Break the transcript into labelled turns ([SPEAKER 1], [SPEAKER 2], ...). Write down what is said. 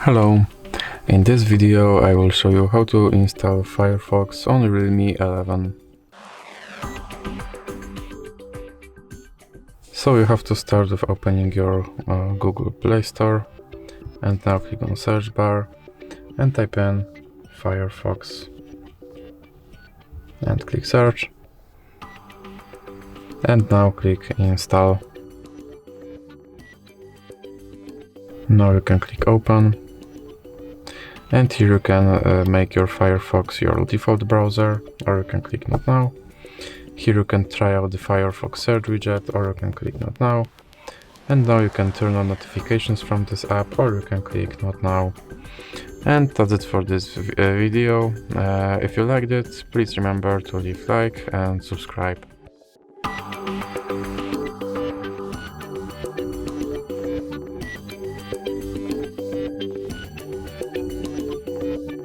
[SPEAKER 1] Hello, in this video I will show you how to install Firefox on Realme 11. So you have to start with opening your Google Play Store and now click on search bar and type in Firefox and click search and now click install. Now you can click open. And here you can make your Firefox your default browser, or you can click not now. Here you can try out the Firefox search widget, or you can click not now. And now you can turn on notifications from this app, or you can click not now. And that's it for this video. If you liked it, please remember to leave like and subscribe.